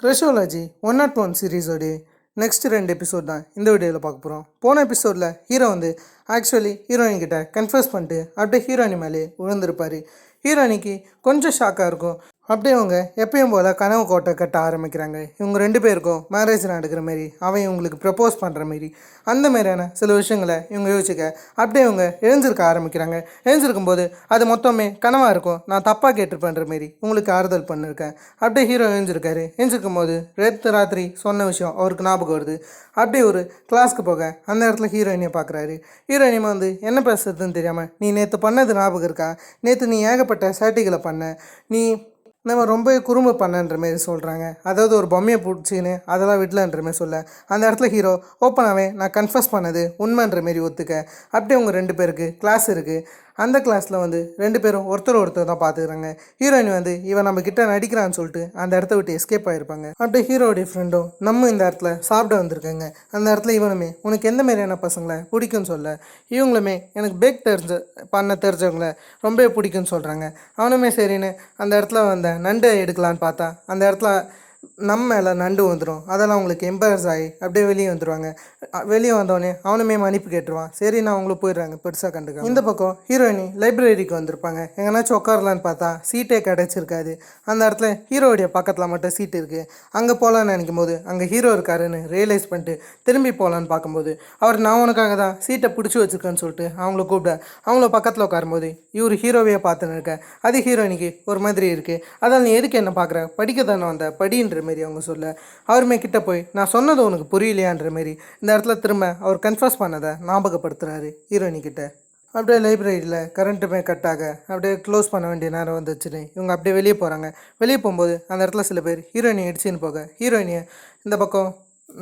கிரஷோலாஜி 101 சீரீஸோடைய next 2 episode தான் இந்த வீடியோவில் பார்க்க போகிறோம். போன எபிசோடில் ஹீரோ ஆக்சுவலி ஹீரோயின் கிட்ட கன்ஃபர்ஸ் பண்ணிட்டு அப்படியே ஹீரோயினி மேலே விழுந்திருப்பார். ஹீரோயினிக்கு கொஞ்சம் ஷாக்காக இருக்கும். அப்படியே அவங்க எப்பயும் போல் கனவு கோட்டை கட்ட ஆரம்பிக்கிறாங்க. இவங்க 2 பேருக்கும் மேரேஜ் நடக்கிற மாரி, அவன் இவங்களுக்கு ப்ரப்போஸ் பண்ணுற மாரி, அந்த மாதிரியான சில விஷயங்களை இவங்க யோசிக்க அப்படியே இவங்க எழுந்திருக்க ஆரம்பிக்கிறாங்க. எழுந்திருக்கும் போது அது மொத்தமே கனவாக இருக்கும். நான் தப்பாக கேட்டிருப்பேன்ற மாரி உங்களுக்கு ஆறுதல் பண்ணியிருக்கேன். அப்படியே ஹீரோ எழுந்திருக்காரு. எழுந்திருக்கும் போது ராத்திரி சொன்ன விஷயம் அவருக்கு ஞாபகம் வருது. அப்படியே ஒரு கிளாஸ்க்கு போக அந்த இடத்துல ஹீரோயினியை பார்க்குறாரு. ஹீரோயினியமாக என்ன பேசுறதுன்னு தெரியாமல், நீ நேற்று பண்ணது ஞாபகம் இருக்கா? நேற்று நீ ஏகப்பட்ட சேட்டைகளை பண்ண, நீ நம்ம ரொம்ப குறும்பு பண்ணன்ற மாரி சொல்கிறாங்க. அதாவது ஒரு பொம்மையை பிடிச்சின்னு அதெல்லாம் விடலன்ற மாரி சொல்ல, அந்த இடத்துல ஹீரோ ஓப்பனாகவே நான் கன்ஃபஸ் பண்ணது உண்மைன்ற மாரி ஒத்துக்க. அப்படியே உங்கள் 2 பேருக்கு கிளாஸ் இருக்குது. அந்த கிளாஸில் 2 பேரும் ஒருத்தர் தான் பார்த்துக்கிறாங்க. ஹீரோயின் இவன் நம்ம கிட்ட நடிக்கிறான்னு சொல்லிட்டு அந்த இடத்த விட்டு எஸ்கேப் ஆகிருப்பாங்க. அப்படியே ஹீரோடைய ஃப்ரெண்டும் நம்ம இந்த இடத்துல சாப்பிட வந்திருக்காங்க. அந்த இடத்துல இவனுமே உனக்கு எந்த மாதிரியான பசங்களை பிடிக்கும்னு சொல்ல, இவங்களுமே எனக்கு பேக் பண்ண தெரிஞ்சவங்கள ரொம்ப பிடிக்கும்னு சொல்கிறாங்க. அவனுமே சரின்னு அந்த இடத்துல நண்டை எடுக்கலான்னு பார்த்தா அந்த இடத்துல நம்ம மேலே நண்டு வந்துடும். அதெல்லாம் அவங்களுக்கு எம்பரஸ் ஆகி அப்படியே வெளியே வந்துடுவாங்க. வெளியே வந்தோடனே அவனுமே மன்னிப்பு கேட்டுருவான். சரி நான் அவங்களும் போயிடுறாங்க, பெருசாக கண்டுக்க. இந்த பக்கம் ஹீரோயினி லைப்ரரிக்கு வந்திருப்பாங்க. எங்கேனாச்சும் உட்காரலான்னு பார்த்தா சீட்டே கிடச்சிருக்காது. அந்த இடத்துல ஹீரோடைய பக்கத்தில் மட்டும் சீட்டு இருக்குது. அங்கே போகலான்னு நினைக்கும் போது அங்கே ஹீரோ இருக்காருன்னு ரியலைஸ் பண்ணிட்டு திரும்பி போகலான்னு பார்க்கும்போது அவர் நான் உனக்காக தான் சீட்டை பிடிச்சி வச்சுருக்கேன்னு சொல்லிட்டு அவங்கள கூப்பிட அவங்கள பக்கத்தில் உட்காரும்போது இவர் ஹீரோவையே பார்த்துன்னு இருக்க. அது ஹீரோயினிக்கு ஒரு மாதிரி இருக்குது. அதால் நீ எதுக்கு என்ன பார்க்குற, படிக்க தானே வந்த படின்ற மாரி அவங்க சொல்ல, அவருமே கிட்ட போய் நான் சொன்னது உனக்கு புரியலையான்ற மாரி இந்த இடத்துல திரும்ப அவர் கன்ஃபர்ஸ் பண்ணதை ஞாபகப்படுத்துகிறாரு ஹீரோயினி கிட்ட. அப்படியே லைப்ரரியில் கரண்ட்டுமே கட் ஆக அப்படியே க்ளோஸ் பண்ண வேண்டிய நேரம் வந்துச்சுன்னு இவங்க அப்படியே வெளியே போகிறாங்க. வெளியே போகும்போது அந்த இடத்துல சில பேர் ஹீரோயினை இடிச்சின்னு போக ஹீரோயினியை இந்த பக்கம்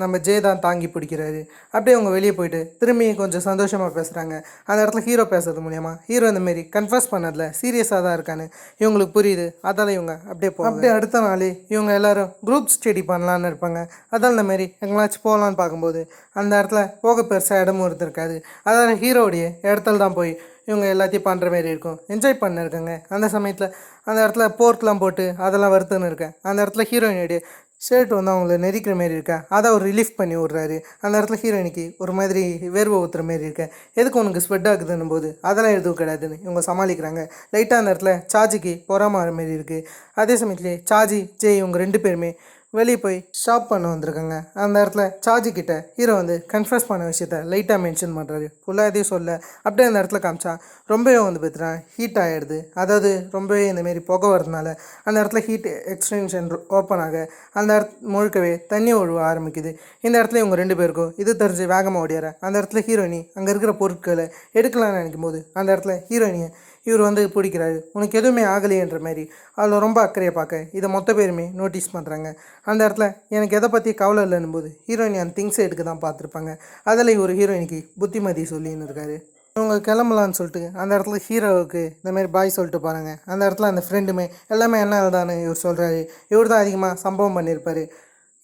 நம்ம ஜே தான் தாங்கி பிடிக்கிறாரு. அப்படியே அவங்க வெளியே போயிட்டு திரும்பி கொஞ்சம் சந்தோஷமாக பேசுகிறாங்க. அந்த இடத்துல ஹீரோ பேசுறது மூலியமாக ஹீரோ இந்தமாரி கன்ஃபர்ஸ் பண்ணதில் சீரியஸாக தான் இருக்கான்னு இவங்களுக்கு புரியுது. அதால் இவங்க அப்படியே அடுத்த நாளே இவங்க எல்லோரும் குரூப் ஸ்டடி பண்ணலான்னு இருப்பாங்க. அதால் இந்தமாரி எங்கேனாச்சும் போகலான்னு பார்க்கும்போது அந்த இடத்துல போக பெருசாக இடமும் இருந்திருக்காது. அதாவது ஹீரோடைய இடத்துல தான் போய் இவங்க எல்லாத்தையும் பண்ணுற மாரி இருக்கும். என்ஜாய் பண்ணிருக்காங்க. அந்த சமயத்தில் அந்த இடத்துல போர்க்கெலாம் போட்டு அதெல்லாம் வருத்துன்னு இருக்கேன். அந்த இடத்துல ஹீரோயினுடைய ஷர்ட் அவங்கள நெரிக்கிற மாரி இருக்கா, அதை அவர் ரிலீஃப் பண்ணி விட்றாரு. அந்த இடத்துல ஹீரோயினிக்கு ஒரு மாதிரி வேர்வை ஊற்றுற மாரி இருக்கேன். எதுக்கு உனக்கு ஸ்வெட் ஆகுதுன்னும் போது அதெல்லாம் எதுவும் கிடையாதுன்னு இவங்க சமாளிக்கிறாங்க. லைட்டாக அந்த இடத்துல சார்ஜிக்கு பொறாமற மாரி இருக்குது. அதே சமயத்துலேயே சார்ஜி ஜெய் இவங்க 2 பேருமே வெளியே போய் ஷாப் பண்ண வந்திருக்காங்க. அந்த இடத்துல சார்ஜி கிட்ட ஹீரோ கன்ஃபர்ஸ் பண்ண விஷயத்த லைட்டாக மென்ஷன் பண்ணுறாரு. ஃபுல்லாக எதையும் சொல்ல அப்படியே அந்த இடத்துல காமிச்சா ரொம்பவே பார்த்துனா ஹீட் ஆகிடுது. அதாவது ரொம்பவே இந்தமாரி புகை வரதுனால அந்த இடத்துல ஹீட் எக்ஸ்டென்ஷன் ஓப்பன் ஆக அந்த முழுக்கவே தண்ணி ஒழுவ ஆரம்பிக்குது. இந்த இடத்துல இவங்க 2 பேருக்கும் இது தெரிஞ்சு வேகமாக ஓடியார அந்த இடத்துல ஹீரோயினி அங்கே இருக்கிற பொருட்களை எடுக்கலான்னு நினைக்கும் போது அந்த இடத்துல ஹீரோயினியை இவர் பிடிக்கிறாரு. உனக்கு எதுவுமே ஆகலையன்ற மாதிரி அதில் ரொம்ப அக்கறையை பார்க்க இதை மொத்த பேருமே நோட்டீஸ் பண்ணுறாங்க. அந்த இடத்துல எனக்கு எதை பற்றி கவலை இல்லைன்னும் போது ஹீரோயினி அந்த திங்ஸை எடுக்க தான் பார்த்துருப்பாங்க. அதில் ஒரு ஹீரோயினிக்கு புத்திமதி சொல்லின்னு இருக்காரு. இவங்க கிளம்பலான்னு சொல்லிட்டு அந்த இடத்துல ஹீரோவுக்கு இந்தமாரி பாய் சொல்லிட்டு போகிறாங்க. அந்த இடத்துல அந்த ஃப்ரெண்டுமே எல்லாமே என்ன தானே இவர் சொல்கிறாரு. இவர் தான் அதிகமாக சம்பவம் பண்ணியிருப்பார்.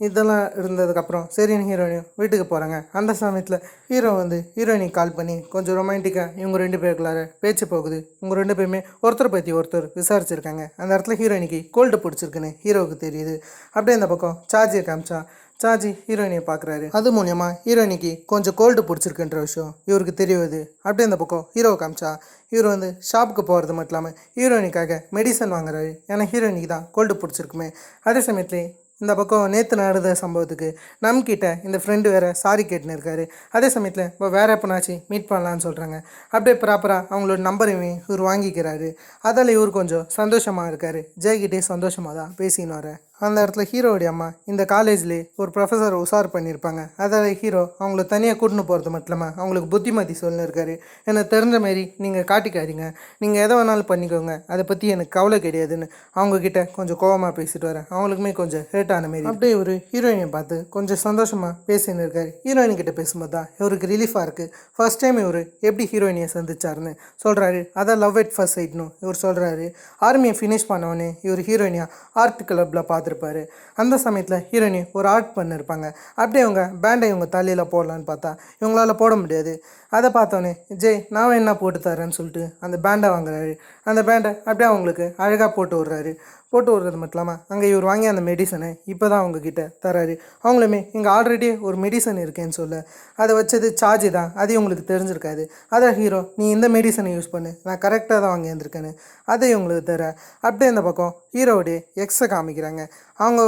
இதெல்லாம் இருந்ததுக்கப்புறம் சரின்னு ஹீரோயினும் வீட்டுக்கு போகிறாங்க. அந்த சமயத்தில் ஹீரோ ஹீரோயினுக்கு கால் பண்ணி கொஞ்சம் ரொமான்டிக்காக இவங்க 2 பேருக்குள்ளார பேச்சு போகுது. இவங்க 2 பேருமே ஒருத்தர் பற்றி ஒருத்தர் விசாரிச்சிருக்காங்க. அந்த இடத்துல ஹீரோயினிக்கு கோல்டு பிடிச்சிருக்குன்னு ஹீரோவுக்கு தெரியுது. அப்படியே இந்த பக்கம் சார்ஜியை காமிச்சா சார்ஜி ஹீரோயினியை பார்க்குறாரு. அது மூலியமாக ஹீரோயினிக்கு கொஞ்சம் கோல்டு பிடிச்சிருக்குன்ற விஷயம் இவருக்கு தெரியுது. அப்படியே இந்த பக்கம் ஹீரோவை காமிச்சா இவர் ஷாப்புக்கு போகிறது மட்டும் இல்லாமல் ஹீரோயினிக்காக மெடிசன் வாங்குறாரு. ஏன்னா ஹீரோயினிக்கு தான் கோல்டு பிடிச்சிருக்குமே. அதே சமயத்துலேயே இந்த பக்கம் நேற்று நடந்த சம்பவத்துக்கு நம்மக்கிட்ட இந்த ஃப்ரெண்டு வேறு சாரி கேட்டுன்னு இருக்காரு. அதே சமயத்தில் இப்போ வேறு எப்போனாச்சு மீட் பண்ணலான்னு சொல்கிறாங்க. அப்படியே ப்ராப்பராக அவங்களோட நம்பரையுமே இவர் வாங்கிக்கிறாரு. அதில் இவர் கொஞ்சம் சந்தோஷமாக இருக்கார். ஜெய்கிட்டே சந்தோஷமாக தான் பேசின்னு வர அந்த இடத்துல ஹீரோடைய அம்மா இந்த காலேஜ்லேயே ஒரு ப்ரொஃபஸர் உஷார் பண்ணியிருப்பாங்க. அதாவது ஹீரோ அவங்கள தனியாக கூட்டின்னு போகிறது மட்டும் இல்லாமல் அவங்களுக்கு புத்திமதி சொல்லின்னு இருக்காரு. எனக்கு தெரிஞ்ச மாரி நீங்கள் காட்டிக்காதீங்க, நீங்கள் எதை வேணாலும் பண்ணிக்கோங்க, அதை பற்றி எனக்கு கவலை கிடையாதுன்னு அவங்கக்கிட்ட கொஞ்சம் கோவமாக பேசிட்டு வரேன். அவங்களுக்குமே கொஞ்சம் ஹேர்ட் ஆன மாரி. அப்படியே ஒரு ஹீரோயினை பார்த்து கொஞ்சம் சந்தோஷமாக பேசின்னு இருக்காரு. ஹீரோயின்கிட்ட பேசும்போது தான் இவருக்கு ரிலீஃபாக இருக்குது. ஃபர்ஸ்ட் டைம் இவர் எப்படி ஹீரோயினியை சந்திச்சாருன்னு சொல்கிறாரு. அதான் லவ் எட் ஃபர்ஸ்ட் சைட்னு இவர் சொல்கிறாரு. ஆர்மியை ஃபினிஷ் பண்ணவொடனே இவர் ஹீரோயினியாக ஆர்ட் கிளப்பில் பார்த்துருப்பாரு. அந்த சமயத்தில் ஹீரோயினி ஒரு ஆர்ட் பண்ணியிருப்பாங்க. அப்படியே அவங்க பேண்டை இவங்க தலையில் போடலான்னு பார்த்தா இவங்களால போட முடியாது. அதை பார்த்தோன்னே ஜெய் நான் என்ன போட்டு தரேன்னு சொல்லிட்டு அந்த பேண்டை வாங்குறாரு. அந்த பேண்டை அப்படியே அவங்களுக்கு அழகாக போட்டு விட்றாரு. போட்டு விடுறது மட்டும் இல்லாமல் அங்கே இவர் வாங்கி அந்த மெடிசனை இப்போ தான் அவங்கக்கிட்ட தராரு. அவங்களுமே இங்கே ஆல்ரெடி ஒரு மெடிசன் இருக்கேன்னு சொல்ல அதை வச்சது சார்ஜ் தான், அது உங்களுக்கு தெரிஞ்சிருக்காது. அதை ஹீரோ நீ இந்த மெடிசனை யூஸ் பண்ணு, நான் கரெக்டாக தான் வாங்கி வந்திருக்கேன்னு அதை இவங்களுக்கு தர. அப்படியே இந்த பக்கம் ஹீரோவுடைய எக்ஸை காமிக்கிறாங்க. அவங்க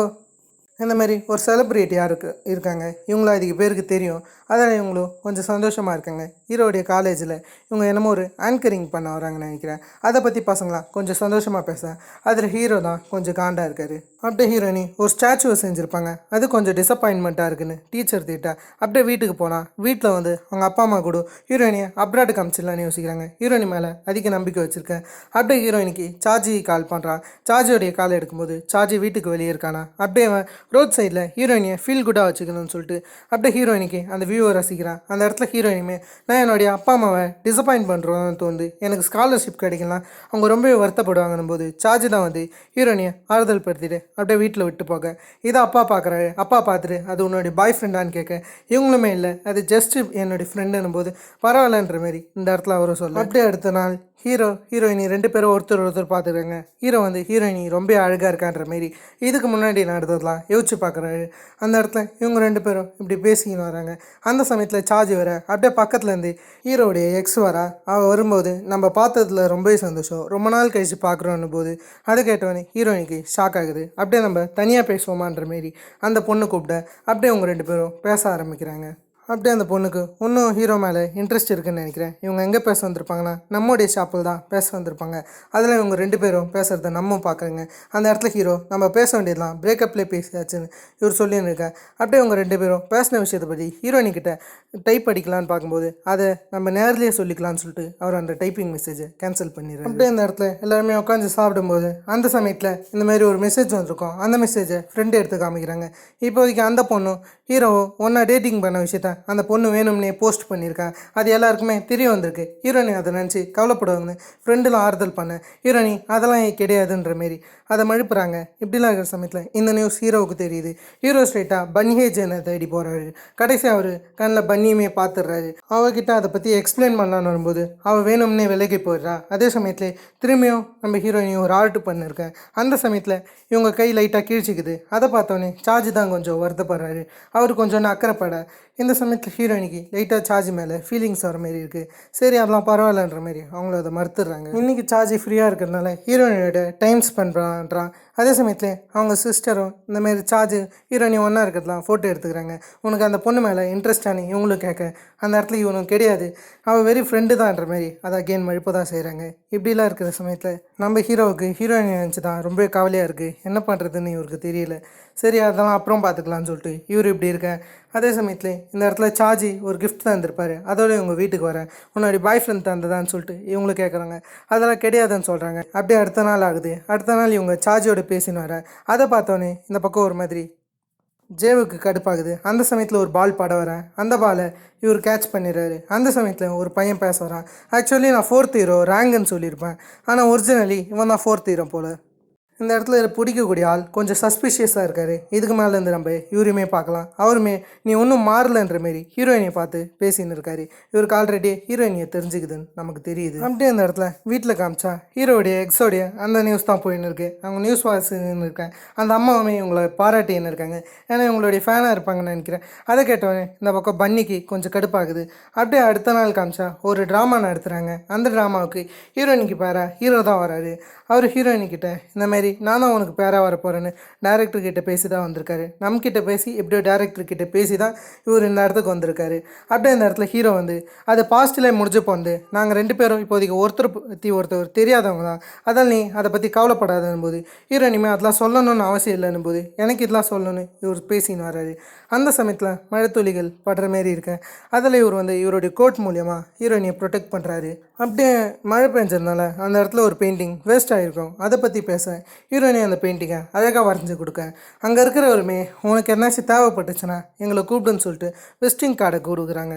இந்த மாதிரி ஒரு செலிப்ரிட்டியாக இருக்காங்க. இவங்கள அதிக பேருக்கு தெரியும். அதில் இவங்களும் கொஞ்சம் சந்தோஷமாக இருக்காங்க. ஹீரோடைய காலேஜில் இவங்க என்னமோ ஒரு ஆங்கரிங் பண்ண வராங்கன்னு நினைக்கிறேன். அதை பற்றி பசங்களாம் கொஞ்சம் சந்தோஷமாக பேச அதில் ஹீரோ தான் கொஞ்சம் காண்டாக இருக்கார். அப்படியே ஹீரோயினி ஒரு ஸ்டாச்சுவை செஞ்சுருப்பாங்க. அது கொஞ்சம் டிசப்பாயின்மெண்ட்டாக இருக்குன்னு டீச்சர் திட்டா. அப்படியே வீட்டுக்கு போனால் வீட்டில் வந்து அவங்க அப்பா அம்மா கூட ஹீரோயினியை அப்ராடுக்கு அமிச்சிடலான்னு யோசிக்கிறாங்க. ஹீரோயினி மேலே அதிக நம்பிக்கை வச்சுருக்கேன். அப்படியே ஹீரோயினிக்கு சார்ஜி கால் பண்ணுறான். சார்ஜியோடைய கால் எடுக்கும்போது சார்ஜி வீட்டுக்கு வெளியே இருக்கானா. அப்படியே ரோட் சைடில் ஹீரோயினியை ஃபீல் குட்டாக வச்சுக்கணும்னு சொல்லிட்டு அப்படியே ஹீரோயினிக்கு அந்த வியூவை ரசிக்கிறான். அந்த இடத்துல ஹீரோயினுமே நான் என்னுடைய அப்பா அம்மாவை டிசப்பாயின்ட் பண்ணுறோன்னு தோணுது, எனக்கு ஸ்காலர்ஷிப் கிடைக்கலாம், அவங்க ரொம்பவே வருத்தப்படுவாங்கன்னும் போது சார்ஜ் தான் வந்து ஹீரோயினியை ஆறுதல் படுத்திட்டு அப்படியே வீட்டில் விட்டு போக இதை அப்பா பார்க்குறாரு. அப்பா பார்த்துட்டு அது உன்னுடைய பாய் ஃப்ரெண்டான்னு கேட்க இவங்களுமே இல்லை, அது ஜஸ்ட்டு என்னுடைய ஃப்ரெண்டுன்னும் போது பரவாயில்லன்ற மாதிரி இந்த இடத்துல அவரும் சொல்ல. அப்படியே அடுத்த நாள் ஹீரோயினி 2 பேரும் ஒருத்தர் பார்த்துருக்காங்க. ஹீரோ வந்து ஹீரோயினி ரொம்ப அழகாக இருக்கான்ற மாரி இதுக்கு முன்னாடி நடந்ததெல்லாம் யோசிச்சு பார்க்குறாரு. அந்த இடத்துல இவங்க 2 பேரும் இப்படி பேசிக்கின்னு வராங்க. அந்த சமயத்தில் சார்ஜ் வர அப்படியே பக்கத்துலேருந்து ஹீரோடைய எக்ஸ் வரா. அவள் வரும்போது நம்ம பார்த்ததுல ரொம்பவே சந்தோஷம், ரொம்ப நாள் கழிச்சு பார்க்குறோன்னு போது அதை கேட்டவொடனே ஹீரோயினிக்கு ஷாக் ஆகுது. அப்படியே நம்ம தனியாக பேசுவோமான்ற மாரி அந்த பொண்ணு கூப்பிட்ட அப்படியே இவங்க 2 பேரும் பேச ஆரம்பிக்கிறாங்க. அப்படியே அந்த பொண்ணுக்கு இன்னும் ஹீரோ மேலே இன்ட்ரெஸ்ட் இருக்குதுன்னு நினைக்கிறேன். இவங்க எங்கே பேச வந்திருப்பாங்கன்னா நம்முடைய ஷாப்பில் தான் பேச வந்திருப்பாங்க. அதில் இவங்க 2 பேரும் பேசுகிறத நம்ம பார்க்குறேங்க. அந்த இடத்துல ஹீரோ நம்ம பேச வேண்டியதுலாம் பிரேக்கப்லேயே பேசியாச்சுன்னு இவர் சொல்லின்னு இருக்கேன். அப்படியே இவங்க 2 பேரும் பேசின விஷயத்தை பற்றி ஹீரோயினிக்கிட்ட டைப் அடிக்கலான்னு பார்க்கும்போது அதை நம்ம நேர்லேயே சொல்லிக்கலான்னு சொல்லிட்டு அவர் அந்த டைப்பிங் மெசேஜை கேன்சல் பண்ணிடுறாரு. அப்படியே அந்த இடத்துல எல்லாருமே உட்காந்து சாப்பிடும்போது அந்த சமயத்தில் இந்த மாதிரி ஒரு மெசேஜ் வந்திருக்கும். அந்த மெசேஜை ஃப்ரெண்டு எடுத்து காமிக்கிறாங்க. இப்போதைக்கு அந்த பொண்ணும் ஹீரோவும் ஒன்றா டேட்டிங் பண்ண விஷயத்த அந்த பொண்ணு வேணும்னே போஸ்ட் பண்ணியிருக்கேன். அது எல்லாருக்குமே தெரிய வந்திருக்கு. ஹீரோனி அதை நினச்சி கவலைப்படுவாங்கன்னு ஃப்ரெண்டில் ஆறுதல் பண்ண ஹீரோனி அதெல்லாம் கிடையாதுன்ற மாரி அதை மழுப்புறாங்க. இப்படிலாம் இருக்கிற சமயத்தில் இந்த நியூஸ் ஹீரோவுக்கு தெரியுது. ஹீரோ ஸ்ட்ரெயிட்டாக பன்னியே ஜெனை தேடி போகிறாரு. கடைசி அவர் கண்ணில் பன்னியுமே பார்த்துடுறாரு. அவகிட்ட அதை பற்றி எக்ஸ்பிளைன் பண்ணலான்னு வரும்போது அவள் வேணும்னே விலகி போயிடுறா. அதே சமயத்தில் திரும்பியும் நம்ம ஹீரோயினையும் ஒரு ஆர்ட் பண்ணியிருக்கேன். அந்த சமயத்தில் இவங்க கை லைட்டாக கீழ்ச்சிக்குது. அதை பார்த்தோன்னே சார்ஜ் தான் கொஞ்சம் வருத்தப்படுறாரு. அவர் கொஞ்சம் அக்கறைப்பட இந்த சமயத்தில் ஹீரோயினிக்கு லைட்டாக சார்ஜ் மேலே ஃபீலிங்ஸ் வர மாரி இருக்குது. சரி அதெல்லாம் பரவாயில்லன்ற மாரி அவங்கள அதை மறுத்துடுறாங்க. இன்றைக்கி சார்ஜ் ஃப்ரீயாக இருக்கிறதுனால ஹீரோயினோட டைம் ஸ்பெண்ட் பண்ணுறான். அதே சமயத்தில் அவங்க சிஸ்டரும் இந்தமாரி சார்ஜ் ஹீரோயினி ஒன்றா இருக்கிறதுலாம் ஃபோட்டோ எடுத்துக்கிறாங்க. உனக்கு அந்த பொண்ணு மேலே இன்ட்ரெஸ்டானு இவங்களும் கேட்க அந்த இடத்துல இவனும் கிடையாது, அவள் வெரி ஃப்ரெண்டு தான்ன்ற மாதிரி அதை அகெயின் மழுப்பு தான் செய்கிறாங்க. இப்படிலாம் இருக்கிற சமயத்தில் நம்ம ஹீரோவுக்கு ஹீரோயினி நினச்சி தான் ரொம்ப கவலையாக இருக்குது. என்ன பண்ணுறதுன்னு இவருக்கு தெரியல. சரி அதெல்லாம் அப்புறம் பார்த்துக்கலான்னு சொல்லிட்டு இவர் இப்படி இருக்க அதே சமயத்தில் இந்த இடத்துல சார்ஜி ஒரு கிஃப்ட் தான் இருந்திருப்பாரு. அதோட இவங்க வீட்டுக்கு வரேன், உன்னோட பாய் ஃப்ரெண்ட் தந்ததான்னு சொல்லிட்டு இவங்களும் கேட்குறாங்க. அதெல்லாம் கிடையாதுன்னு சொல்கிறாங்க. அப்படியே அடுத்த நாள் ஆகுது. அடுத்த நாள் இவங்க சார்ஜியோட பேசின்னு வர அதை பார்த்தோன்னே இந்த பக்கம் ஒரு மாதிரி ஜேவுக்கு கடுப்பாகுது. அந்த சமயத்தில் ஒரு பால் பட வரேன். அந்த பாலை இவர் கேட்ச் பண்ணிடுறாரு. அந்த சமயத்தில் ஒரு பையன் பேச வரான். ஆக்சுவலி நான் 4th ஹீரோ ரேங்குன்னு சொல்லியிருப்பேன், ஆனால் ஒரிஜினலி இவன் தான் 4th ஹீரோ போல். இந்த இடத்துல பிடிக்கக்கூடிய ஆள் கொஞ்சம் சஸ்பிஷியஸாக இருக்கார். இதுக்கு மேலேருந்து நம்ம இவருமே பார்க்கலாம். அவருமே நீ ஒன்றும் மாறலன்ற மாரி ஹீரோயினியை பார்த்து பேசின்னு இருக்காரு. இவருக்கு ஆல்ரெடி ஹீரோயினியை தெரிஞ்சுக்குதுன்னு நமக்கு தெரியுது. அப்படியே அந்த இடத்துல வீட்டில் காமிச்சா ஹீரோடைய எக்ஸோடைய அந்த நியூஸ் தான் போயின்னு இருக்கு. அவங்க நியூஸ் வாசின்னு இருக்காங்க. அந்த அம்மாவுமே இவங்களை பாராட்டின்னு இருக்காங்க. ஏன்னா இவங்களுடைய ஃபேனாக இருப்பாங்கன்னு நினைக்கிறேன். அதை கேட்டவொடனே இந்த பக்கம் பன்னிக்கு கொஞ்சம் கடுப்பாகுது. அப்படியே அடுத்த நாள் காமிச்சா ஒரு ட்ராமா நடத்துகிறாங்க. அந்த ட்ராமாவுக்கு ஹீரோயினிக்கு பேரா ஹீரோ தான் வராரு. அவர் ஹீரோயினிக்கிட்ட இந்த மாதிரி நான் தான் உனக்கு பேராக வர போகிறேன்னு டேரக்டர்கிட்ட பேசி தான் வந்திருக்காரு. நம்மக்கிட்ட பேசி எப்படியோ டேரக்டர்கிட்ட பேசி தான் இவர் இந்த இடத்துக்கு வந்திருக்காரு. அப்படியே இந்த இடத்துல ஹீரோ வந்து அது பாஸ்ட்டில் முடிஞ்சு போந்து நாங்கள் 2 பேரும் இப்போதைக்கு ஒருத்தர் பற்றி ஒருத்தர் தெரியாதவங்க தான், அதால் நீ அதை பற்றி கவலைப்படாதன்னு போது ஹீரோ இனிமேல் அதெல்லாம் சொல்லணும்னு அவசியம் இல்லைன்னு போது எனக்கு இதெல்லாம் சொல்லணும்னு இவர் பேசின்னு வர்றாரு. அந்த சமயத்தில் மழைத்துளிகள் படுற மாரி இருக்கேன். அதில் இவர் வந்து இவருடைய கோட் மூலியமாக ஹீரோயினியை ப்ரொடெக்ட் பண்ணுறாரு. அப்படியே மழை பெஞ்சதுனால அந்த இடத்துல ஒரு பெயிண்டிங் வேஸ்ட் ஆகிருக்கும். அதை பற்றி பேச ஹீரோயினி அந்த பெயிண்டிங்கை அழகாக வரைஞ்சி கொடுக்க அங்கே இருக்கிறவருமே உனக்கு என்னாச்சும் தேவைப்பட்டுச்சுன்னா எங்களை கூப்பிடுன்னு சொல்லிட்டு விசிட்டிங் கார்டை கொடுக்குறாங்க.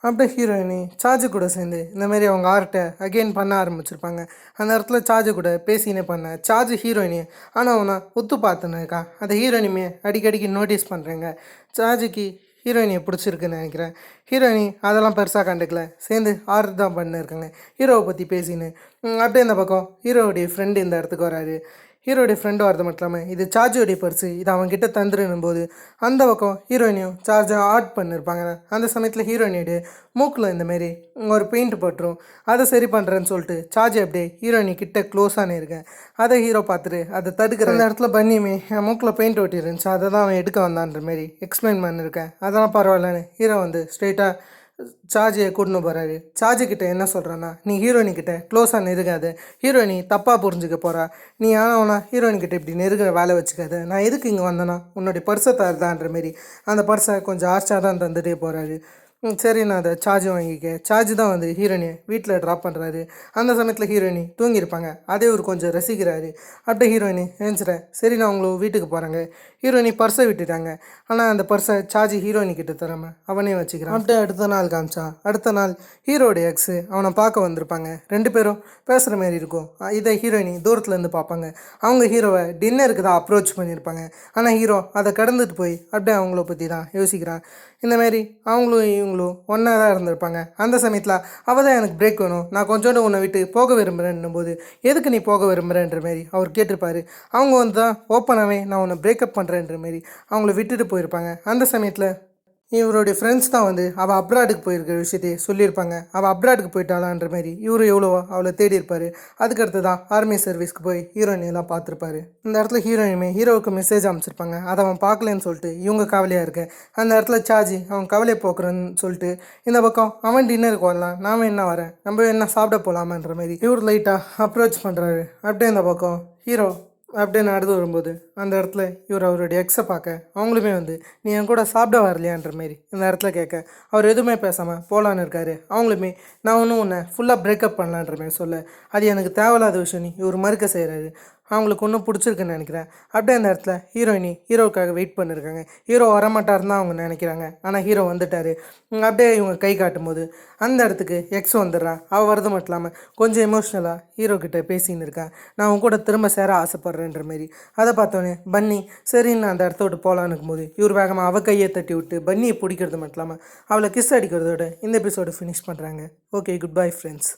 அப்படியே ஹீரோயினி சார்ஜ் கூட சேர்ந்து இந்தமாரி அவங்க ஆர்ட்டை அகெயின் பண்ண ஆரம்பிச்சிருப்பாங்க. அந்த இடத்துல சார்ஜ் கூட பேசினே பண்ண சார்ஜ் ஹீரோயினி ஆனால் அவனை ஒத்து பார்த்துன்னு இருக்கான். அதை ஹீரோயினியுமே அடிக்கடிக்கு நோட்டீஸ் பண்ணுறேங்க. சார்ஜுக்கு ஹீரோயினியை பிடிச்சிருக்குன்னு நினைக்கிறேன். ஹீரோயினி அதெல்லாம் பெருசாக கண்டுக்கல, சேர்ந்து ஆர்ட் தான் பண்ணிருக்காங்க ஹீரோவை பற்றி பேசின்னு. அப்படியே இந்த பக்கம் ஹீரோவுடைய ஃப்ரெண்டு இந்த இடத்துக்கு வராரு. ஹீரோடைய ஃப்ரெண்டு வரது மட்டும் இல்லாமல் இது சார்ஜோடைய பர்ஸு இது அவன்கிட்ட தந்துருன்னும் போது அந்த பக்கம் ஹீரோயினையும் சார்ஜை ஆட் பண்ணியிருப்பாங்க. அந்த சமயத்தில் ஹீரோயினுடைய மூக்கில் இந்தமாரி ஒரு பெயிண்ட் பட்டுரும். அதை சரி பண்ணுறேன்னு சொல்லிட்டு சார்ஜ் அப்படியே ஹீரோயினி கிட்ட க்ளோஸானு இருக்கேன். அதை ஹீரோ பார்த்துட்டு அதை தடுக்கிற அந்த இடத்துல பண்ணியுமே என் மூக்கில் பெயிண்ட் ஒட்டி இருந்துச்சு, அதை தான் அவன் எடுக்க வந்தான்ற மாரி எக்ஸ்பிளைன் பண்ணியிருக்கேன். அதெல்லாம் பரவாயில்லன்னு ஹீரோ வந்து ஸ்ட்ரெயிட்டாக சார்ஜை கூட்டின்னு போகிறாரு. சார்ஜுக்கிட்ட என்ன சொல்கிறான்னா, நீ ஹீரோயினிக்கிட்ட க்ளோஸாக நெருங்காத, ஹீரோயினி தப்பாக புரிஞ்சுக்க போகிறா, நீ ஆனால் ஹீரோயின்கிட்ட இப்படி நெருங்கிற வேலை வச்சுக்காத, நான் எதுக்கு இங்கே வந்தேன்னா உன்னுடைய பர்ஸை தருதான்ற மாரி அந்த பர்ஸை கொஞ்சம் ஆர்ச்சாக தான் தந்துகிட்டே போகிறாரு. சரி நான் அதை சார்ஜ் வாங்கிக்க. சார்ஜ் தான் வந்து ஹீரோயினை வீட்டில் ட்ராப் பண்ணுறாரு. அந்த சமயத்தில் ஹீரோயினி தூங்கியிருப்பாங்க. அதே ஒரு கொஞ்சம் ரசிக்கிறாரு. அப்படியே ஹீரோயினி எழுந்துறேன், சரி நான் உங்களை வீட்டுக்கு போகிறாங்க. ஹீரோயினி பர்ஸை விட்டுட்டாங்க. ஆனால் அந்த பர்ஸை சார்ஜ் ஹீரோயினி கிட்ட தராமல் அவனே வச்சுக்கிறான். அப்படியே அடுத்த நாள் காமிச்சான். அடுத்த நாள் ஹீரோடைய எக்ஸு அவனை பார்க்க வந்திருப்பாங்க. 2 பேரும் பேசுகிற மாதிரி இருக்கும். இதை ஹீரோயினி தூரத்துலேருந்து பார்ப்பாங்க. அவங்க ஹீரோவை டின்னருக்கு தான் அப்ரோச் பண்ணியிருப்பாங்க. ஆனால் ஹீரோ அதை கடந்துட்டு போய் அப்படியே அவங்கள பற்றி தான் யோசிக்கிறான். இந்தமாரி அவங்களும் இவங்களும் ஒன்றா தான் இருந்திருப்பாங்க. அந்த சமயத்தில் அவள் தான் எனக்கு பிரேக் வேணும், நான் கொஞ்சோண்டு உன்னை விட்டு போக விரும்புகிறேன்னும் போது எதுக்கு நீ போக விரும்புகிறேன்ற மாரி அவர் கேட்டிருப்பாரு. அவங்க வந்து தான் ஓப்பனாகவே நான் உன்னை பிரேக்கப் பண்ணுறேன்ற மாரி அவங்கள விட்டுட்டு போயிருப்பாங்க. அந்த சமயத்தில் இவருடைய ஃப்ரெண்ட்ஸ் தான் வந்து அவள் அப்ராடுக்கு போயிருக்கிற விஷயத்தையே சொல்லியிருப்பாங்க. அவள் அப்ராடுக்கு போயிட்டாளான்ற மாதிரி இவர் எவ்வளவோ அவளை தேடி இருப்பார். அதுக்கடுத்து தான் ஆர்மி சர்வீஸ்க்கு போய் ஹீரோயினெல்லாம் பார்த்துருப்பாரு. இந்த இடத்துல ஹீரோயினுமே ஹீரோவுக்கு மெசேஜ் அமைச்சிருப்பாங்க. அதை அவன் பார்க்கலன்னு சொல்லிட்டு இவங்க கவலையாக இருக்கு. அந்த இடத்துல சார்ஜி அவன் கவலையை போக்குறேன்னு சொல்லிட்டு இந்த பக்கம் அவன் டின்னருக்கு வரலாம், நாம என்ன வரேன், நம்ம என்ன சாப்பிட போகலாமான்ற மாதிரி இவர் லைட்டாக அப்ரோச் பண்ணுறாரு. அப்படியே இந்த பக்கம் ஹீரோ அப்படியே நடந்து வரும்போது அந்த இடத்துல இவர் அவருடைய எக்ஸை பார்க்க அவங்களுமே வந்து நீ என் கூட சாப்பிட வரலையான்ற மாரி இந்த இடத்துல கேட்க அவர் எதுவுமே பேசாமல் போகலான்னு இருக்காரு. அவங்களுமே நான் ஒன்றும் உன்னை ஃபுல்லாக பிரேக்கப் பண்ணலான்ற மாரி சொல்ல அது எனக்கு தேவையில்லாத விஷயம் நீ இவர் மறுக்க செய்கிறாரு. அவங்களுக்கு ஒன்றும் பிடிச்சிருக்குன்னு நினைக்கிறேன். அப்படியே அந்த இடத்துல ஹீரோயினி ஹீரோவுக்காக வெயிட் பண்ணியிருக்காங்க. ஹீரோ வரமாட்டாருன்னு தான் அவங்க நினைக்கிறாங்க. ஆனால் ஹீரோ வந்துட்டார். அப்படியே இவங்க கை காட்டும்போது அந்த இடத்துக்கு எக்ஸ் வந்துடுறான். அவள் வரது மட்டும் இல்லாமல் கொஞ்சம் எமோஷ்னலாக ஹீரோ கிட்டே பேசின்னு இருக்கேன். நான் அவங்க கூட திரும்ப சேர ஆசைப்பட்றேன்ற மாரி. அதை பார்த்தோன்னே பன்னி சரின்னு அந்த இடத்த விட்டு போகலான்னு இருக்கும்போது இவர் வேகமாக அவள் கையை தட்டி விட்டு பன்னியை பிடிக்கிறது மட்டும் இல்லாமல் அவளை கிஸ் அடிக்கிறதோட இந்த எபிசோடு ஃபினிஷ் பண்ணுறாங்க. Okay, good bye friends.